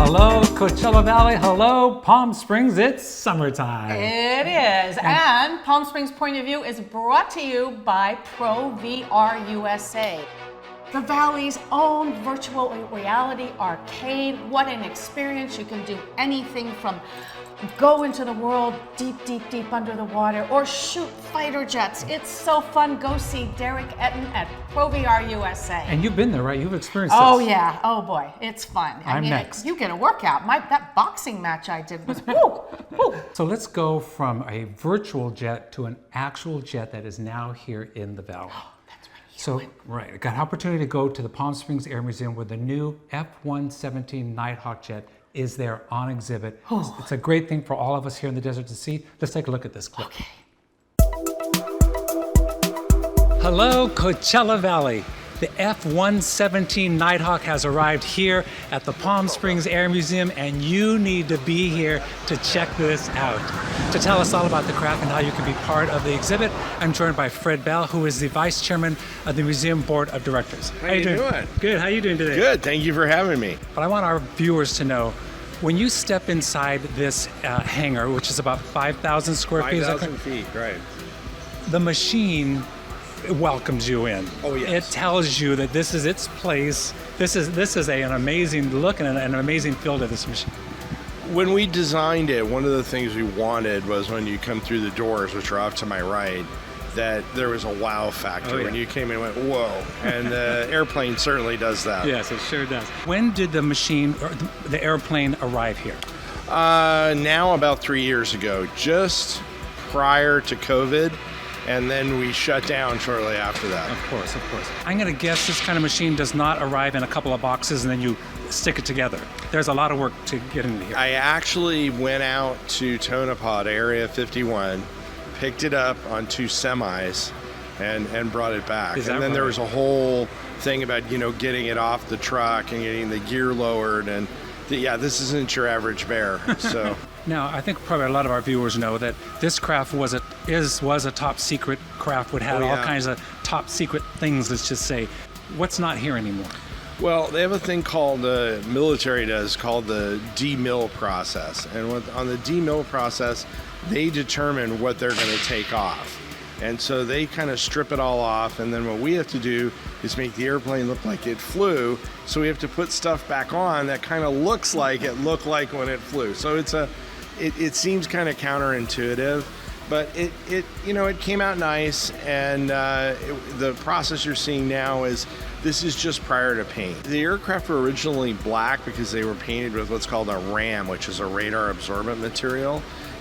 Hello, Coachella Valley. Hello, Palm Springs. It's summertime. It is. And Palm Springs Point of View is brought to you by ProVR USA, the Valley's own virtual reality arcade. What an experience. You can do anything from go into the world deep, deep, deep under the water or shoot fighter jets. It's so fun. Go see Derek Etten at ProVR USA. And you've been there, right? You've experienced Oh this. yeah, oh boy, it's fun. I'm next. You get a workout. That boxing match I did was woo, woo. So let's go from a virtual jet to an actual jet that is now here in the Valley. That's right. So, right, I got an opportunity to go to the Palm Springs Air Museum where the new F-117 Nighthawk jet is there on exhibit. It's a great thing for all of us here in the desert to see. Let's take a look at this clip. Okay. Hello, Coachella Valley. The F-117 Nighthawk has arrived here at the Palm Springs Air Museum, and you need to be here to check this out. To tell us all about the craft and how you can be part of the exhibit, I'm joined by Fred Bell, who is the Vice Chairman of the Museum Board of Directors. How you doing? Good, how you doing today? Good, thank you for having me. But I want our viewers to know, when you step inside this hangar, which is about 5,000 square feet, 5,000 feet, right. the machine welcomes you in. Oh, yes. It tells you that this is its place. This is an amazing look and an amazing feel to this machine. When we designed it, one of the things we wanted was when you come through the doors, which are off to my right, that there was a wow factor. Oh, yeah. When you came in and went, whoa. And the airplane certainly does that. Yes, it sure does. When did the machine or the airplane arrive here? Now about 3 years ago, just prior to COVID, and then we shut down shortly after that. Of course, of course. I'm going to guess this kind of machine does not arrive in a couple of boxes and then you stick it together. There's a lot of work to get into here. I actually went out to Tonopah, Area 51, picked it up on 2 semis, and brought it back. And then there was a whole thing about, getting it off the truck and getting the gear lowered. And this isn't your average bear. So. Now, I think probably a lot of our viewers know that this craft was a top secret craft, would have all kinds of top secret things, let's just say. What's not here anymore? Well, they have a thing called, the military does, called the demill process. And on the demill process, they determine what they're going to take off. And so they kind of strip it all off, and then what we have to do is make the airplane look like it flew. So we have to put stuff back on that kind of looks like it looked like when it flew. So it seems kind of counterintuitive, but it came out nice. And the process you're seeing now this is just prior to paint. The aircraft were originally black because they were painted with what's called a RAM, which is a radar absorbent material.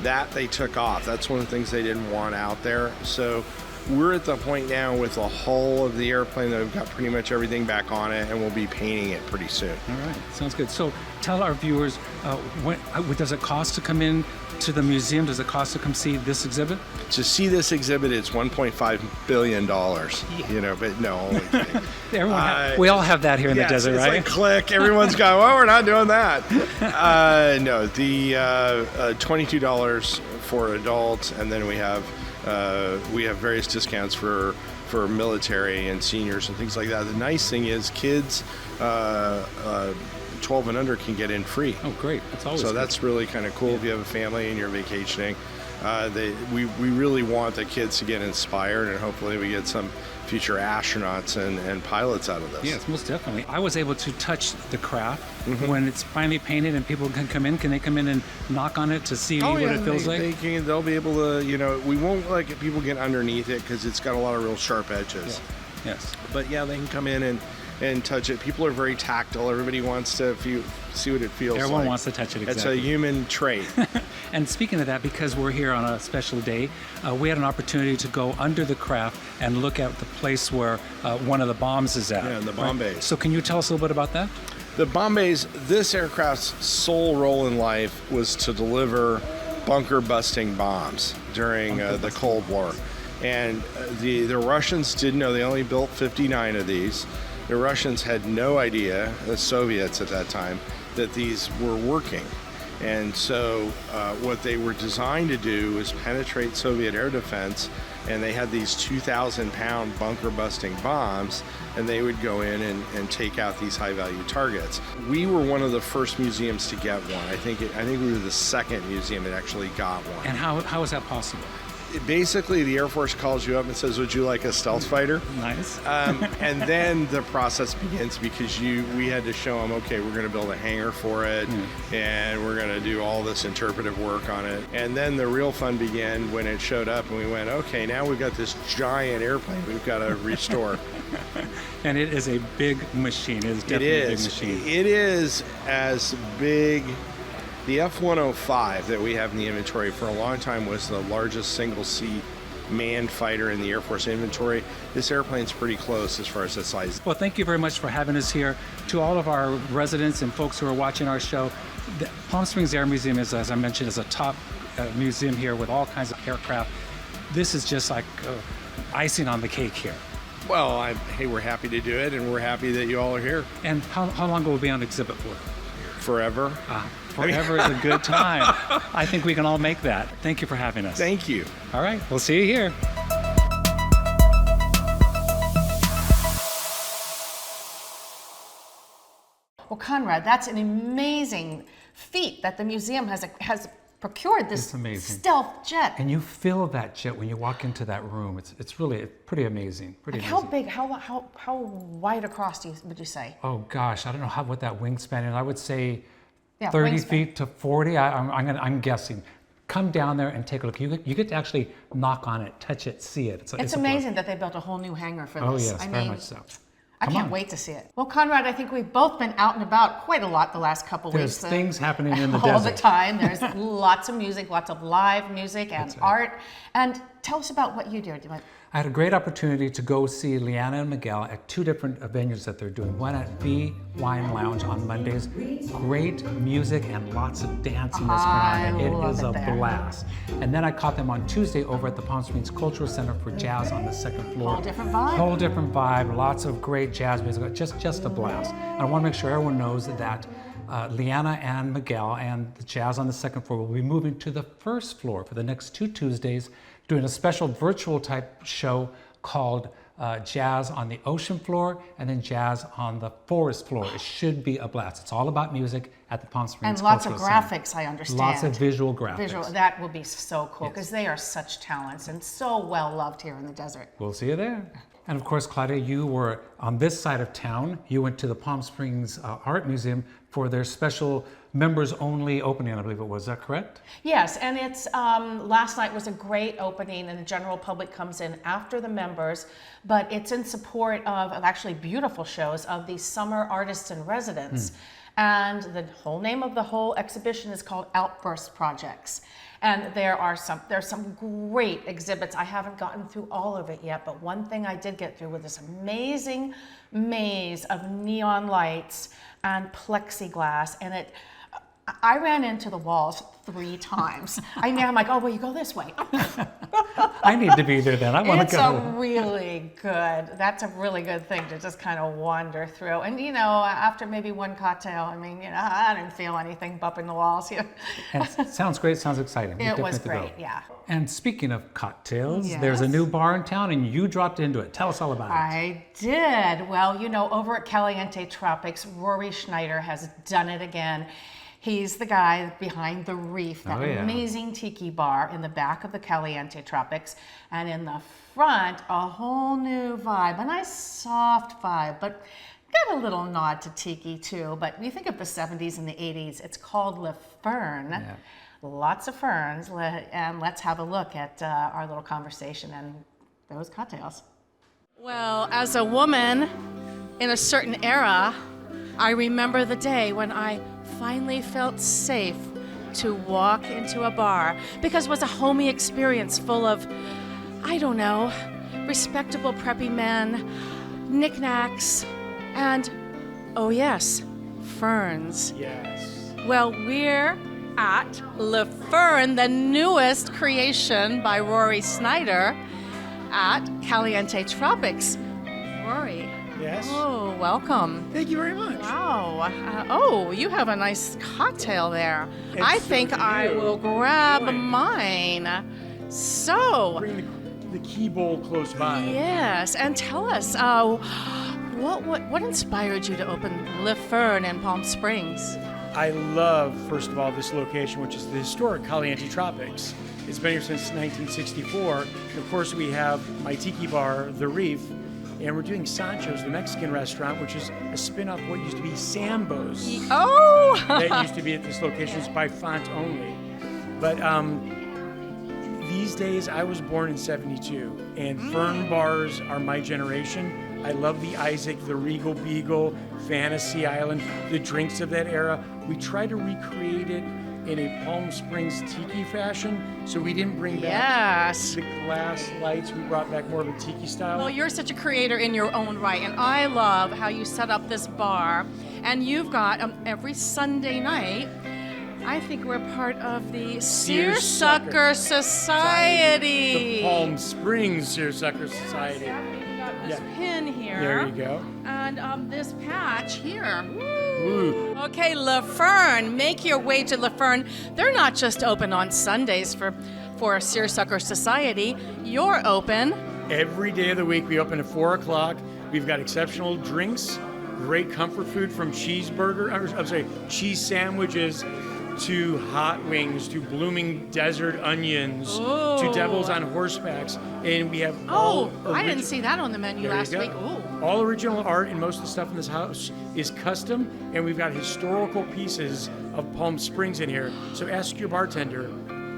That they took off. That's one of the things they didn't want out there. So we're at the point now with the hull of the airplane that we've got pretty much everything back on it, and we'll be painting it pretty soon. All right, sounds good. So tell our viewers, does it cost to come in to the museum? Does it cost to come see this exhibit? To see this exhibit, it's $1.5 billion. But no, only kidding. We all have that here in the desert, it's right? Like click. Everyone's going, well, we're not doing that. No, the $22 for adults, and then we have various discounts for military and seniors and things like that. The nice thing is kids 12 and under can get in free. Oh, great. That's always good. That's really kind of cool if you have a family and you're vacationing. We really want the kids to get inspired, and hopefully we get some future astronauts and pilots out of this. Yes, most definitely. I was able to touch the craft when it's finally painted and people can come in. Can they come in and knock on it to see what it feels like? They'll be able to, we won't let people get underneath it because it's got a lot of real sharp edges. Yeah. Yes. But they can come in and touch it. People are very tactile. Everybody wants to see what it feels like. Everyone wants to touch it, exactly. It's a human trait. And speaking of that, because we're here on a special day, we had an opportunity to go under the craft and look at the place where one of the bombs is at. Yeah, the bomb bays. So can you tell us a little bit about that? The bomb bays, this aircraft's sole role in life was to deliver bunker-busting bombs during the Cold War. And the Russians didn't know. They only built 59 of these. The Russians had no idea, the Soviets at that time, that these were working. And so what they were designed to do was penetrate Soviet air defense and they had these 2,000-pound bunker-busting bombs, and they would go in and take out these high-value targets. We were one of the first museums to get one. I think we were the second museum that actually got one. And how is that possible? Basically, the Air Force calls you up and says, "Would you like a stealth fighter?" Nice. And then the process begins because we had to show them, okay, we're going to build a hangar for it, and we're going to do all this interpretive work on it. And then the real fun began when it showed up, and we went, okay, now we've got this giant airplane we've got to restore. And it is a big machine. It is definitely a big machine. It is as big. The F-105 that we have in the inventory for a long time was the largest single-seat manned fighter in the Air Force inventory. This airplane's pretty close as far as its size. Well, thank you very much for having us here. To all of our residents and folks who are watching our show, the Palm Springs Air Museum is, as I mentioned, is a top museum here with all kinds of aircraft. This is just like icing on the cake here. Well, hey, we're happy to do it, and we're happy that you all are here. And how long will we be on exhibit for? Forever. Forever is a good time. I think we can all make that. Thank you for having us. Thank you. All right, we'll see you here. Well, Conrad, that's an amazing feat that the museum has procured this It's amazing. stealth jet. And you feel that jet when you walk into that room. It's really pretty amazing. Pretty Like amazing. how big, how wide across would you say? Oh gosh, I don't know what that wingspan is. I would say Yeah, 30 wingspan. feet to 40. I'm guessing. Come down there and take a look. You get to actually knock on it, touch it, see it. It's a blessing. amazing that they built a whole new hangar for Oh this. yes, I very mean, much so. I Come can't on. wait to see it. Well, Conrad, I think we've both been out and about quite a lot the last couple There's weeks. things happening in the all desert. the time. There's lots of music, lots of live music and That's right. art. And tell us about what you do. I had a great opportunity to go see Leanna and Migual at two different venues that they're doing. One at B Wine Lounge on Mondays. Great music and lots of dancing that's going on. I It is love a it there. blast. And then I caught them on Tuesday over at the Palm Springs Cultural Center for Jazz on the second floor. Whole different vibe. Whole different vibe. Lots of great jazz music. Just a blast. And I want to make sure everyone knows that Leanna and Miguel and the Jazz on the second floor will be moving to the first floor for the next 2 Tuesdays, doing a special virtual type show called Jazz on the Ocean floor and then Jazz on the forest floor. It should be a blast. It's all about music at the Palm Springs And lots of Cultural Center. graphics, I understand. Lots of visual graphics. That will be so cool Yes. because they are such talents and so well loved here in the desert. We'll see you there. And of course, Claudia, you were on this side of town. You went to the Palm Springs Art Museum for their special members only opening, I believe it was. Is that correct? Yes, and it's last night was a great opening, and the general public comes in after the members, but it's in support of actually beautiful shows of the summer artists in residence. And the whole name of the whole exhibition is called Outburst Projects. And there's some great exhibits. I haven't gotten through all of it yet, but one thing I did get through was this amazing maze of neon lights and plexiglass, and I ran into the walls 3 times. I'm like, oh, well, you go this way. I need to be there then. I want to It's go. that's a really good thing to just kind of wander through. And, after maybe one cocktail, I didn't feel anything bumping the walls. And it sounds great. Sounds exciting. We It definitely was have to go. great, yeah. And speaking of cocktails, there's a Yes. new bar in town and you dropped into it. Tell us all about it. I did. Well, over at Caliente Tropics, Rory Schneider has done it again. He's the guy behind the Reef, that amazing tiki bar in the back of the Caliente Tropics. And in the front, a whole new vibe, a nice soft vibe, but got a little nod to tiki too. But you think of the 70s and the 80s, it's called Le Fern. Yeah. Lots of ferns. And let's have a look at our little conversation and those cocktails. Well, as a woman in a certain era, I remember the day when I finally felt safe to walk into a bar because it was a homey experience full of, I don't know, respectable preppy men, knickknacks, and, oh yes, ferns. Yes. Well, we're at Le Fern, the newest creation by Rory Snyder at Caliente Tropics. Rory. Yes. Oh, welcome. Thank you very much. Wow. You have a nice cocktail there. I think I will grab mine. So, the Key Bowl close by. Yes, and tell us, what inspired you to open Le Fern in Palm Springs? I love, first of all, this location, which is the historic Caliente Tropics. It's been here since 1964. And of course, we have my tiki bar, The Reef, and we're doing Sancho's, the Mexican restaurant, which is a spin-off of what used to be Sambo's. Oh! That used to be at this location. It's by font only. But these days, I was born in '72, and Fern Bars are my generation. I love the Isaac, the Regal Beagle, Fantasy Island, the drinks of that era. We tried to recreate it in a Palm Springs tiki fashion, so we didn't bring back the glass lights. We brought back more of a tiki style. Well, you're such a creator in your own right, and I love how you set up this bar. And you've got every Sunday night, I think we're part of the Searsucker Society. The Palm Springs Searsucker Society. We've got this pin here. There you go. And this patch here. Woo. Okay, Le Fern, make your way to Le Fern. They're not just open on Sundays for Searsucker Society. You're open every day of the week. We open at 4 o'clock. We've got exceptional drinks, great comfort food from cheese sandwiches to hot wings, to blooming desert onions, to devils on horsebacks, and we have I didn't see that on the menu last week. Ooh. All original art, and most of the stuff in this house is custom, and we've got historical pieces of Palm Springs in here. So ask your bartender.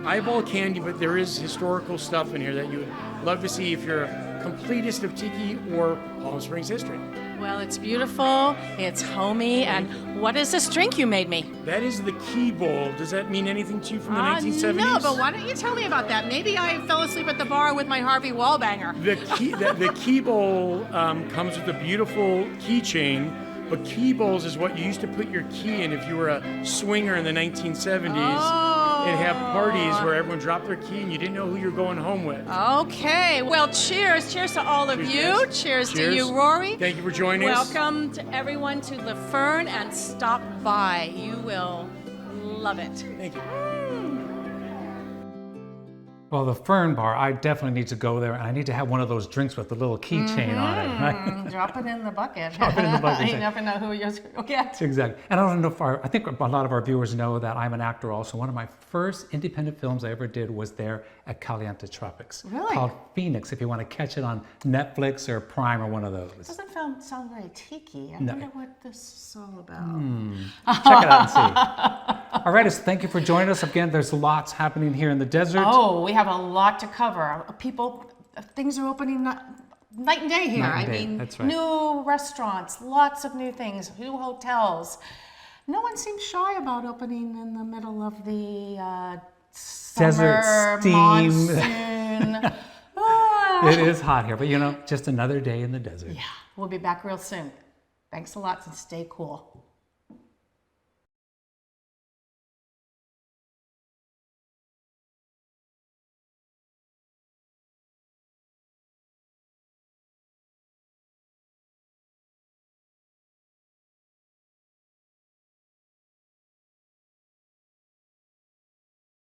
Eyeball candy, but there is historical stuff in here that you would love to see if you're a completist of tiki or Palm Springs history. Well, it's beautiful, it's homey, and what is this drink you made me? That is the Key Bowl. Does that mean anything to you from the 1970s? No, but why don't you tell me about that? Maybe I fell asleep at the bar with my Harvey Wallbanger. The Key Bowl comes with a beautiful keychain, but Key Bowls is what you used to put your key in if you were a swinger in the 1970s. And have parties where everyone dropped their key and you didn't know who you're going home with. Okay, well, cheers. Cheers to all of you. Cheers to you, Rory. Thank you for joining us. Welcome to everyone to Le Fern, and stop by. You will love it. Thank you. Well, the Fern Bar, I definitely need to go there, and I need to have one of those drinks with the little keychain on it. Right? Drop it in the bucket. Drop it in the bucket. You never know who you're going to get. Exactly. And I don't know if I think a lot of our viewers know that I'm an actor also. One of my first independent films I ever did was there at Caliente Tropics. Really? Called Phoenix, if you want to catch it on Netflix or Prime or one of those. It doesn't sound very tiki. I wonder what this is all about. Check it out and see. All right, so thank you for joining us. Again, there's lots happening here in the desert. Oh, we have a lot to cover. Things are opening night and day here. Night and day, that's right. New restaurants, lots of new things, new hotels. No one seems shy about opening in the middle of the desert summer steam. Monsoon. It is hot here, but just another day in the desert. Yeah, we'll be back real soon. Thanks a lot and stay cool.